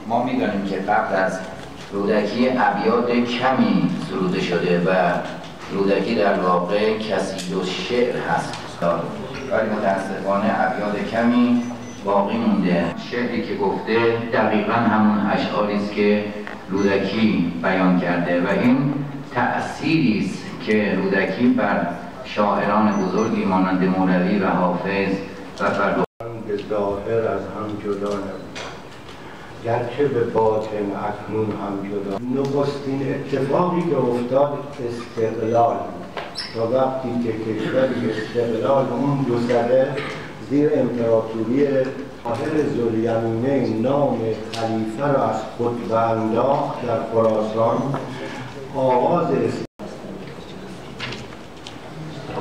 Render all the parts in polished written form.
ما می‌دانیم که قبل از رودکی ابیات کمی سروده شده و رودکی در واقع کثیر الشعر هست، ولی متاسفانه ابیات کمی باقی مونده. شعری که گفته دقیقاً همون اشعاری است که رودکی بیان کرده و این تأثیری است که رودکی بر شاعران بزرگی مانند مولوی و حافظ و فرخ به ظاهر از هم جدا نبود، گرچه به باطن اکنون هم جدا. نخستین اتفاقی که افتاد استقلال تا وقتی که کشوری استقلال اون دو سده زیر امپراتوری طاهر ذوالیمینین نام خلیفه را از خود برانداخت در خراسان، آغاز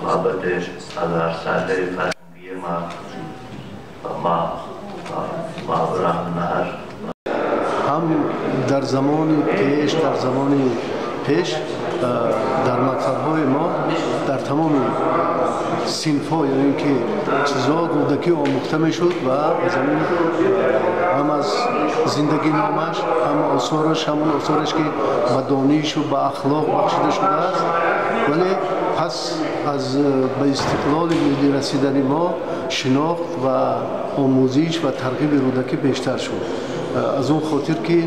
محبتش از ارسله فرنگی ما برهنهر هم در زمان پیش در مکتب‌های ما در تمام صنف‌ها یعنی که چیزها رودکی آموخته میشد و از همین هم از زندگی نامش هم آثارش همون آثارش که به دانش و به اخلاق بخشیده شده است. ولی پس از به استقلال ملی رسیدن ما شناخت و آموزش و ترغیب رودکی بیشتر شد. از اون خاطر که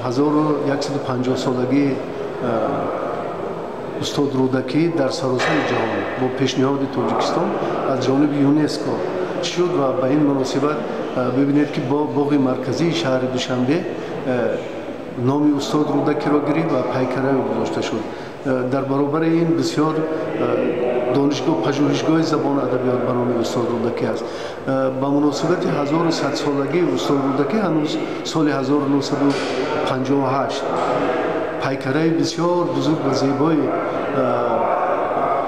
1150 سالگی استاد رودکی در سراسر جهان با پیشنهاد تاجیکستان از جانب یونسکو شد و به این مناسبت ببینید که با باغ مرکزی شهر دوشنبه نام استاد رودکی را گرفت و پیکره گذاشته شد. در برابر این بسیار دانشگاه پژوهشگاه زبان ادبیات به نام استاد رودکی است. با مناسبت 1100 سالگی استاد رودکی هنوز سال 1958 پیکره بسیار بزرگ و زیبای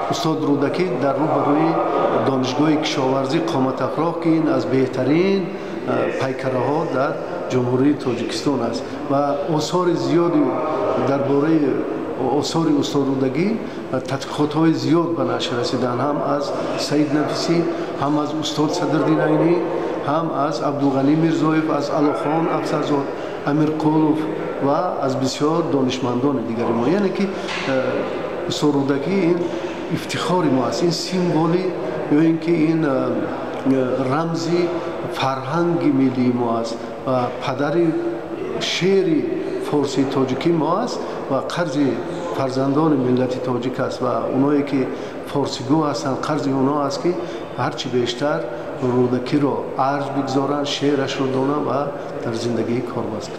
استاد رودکی در روبروی دانشگاه کشاورزی قامت افراح که این از بهترین پیکره ها در جمهوری تاجیکستان است و آثار زیادی درباره آثار استاد رودکی تحقیقات های زیاد به نشر رسیدن، هم از سید نفیسی، هم از استاد صدرالدین عینی، هم از عبدالغنی میرزایف، از علاخان افسرزاد، امیر قولوف و از بسیار دانشمندان دیگر ما. یعنی که استاد رودکی این افتخار ما است، این سیمبولی یا اینکه این رمزی فرهنگ ملی ما است و پدر شعر فارسی تاجیکی ما است و قرض فرزندان ملت تاجیک است و اونایی که فارسیگو هستند قرض اونا است که هرچی بیشتر رودکی را ارج بگذارند، شعرش را دانند و در زندگی کار بست.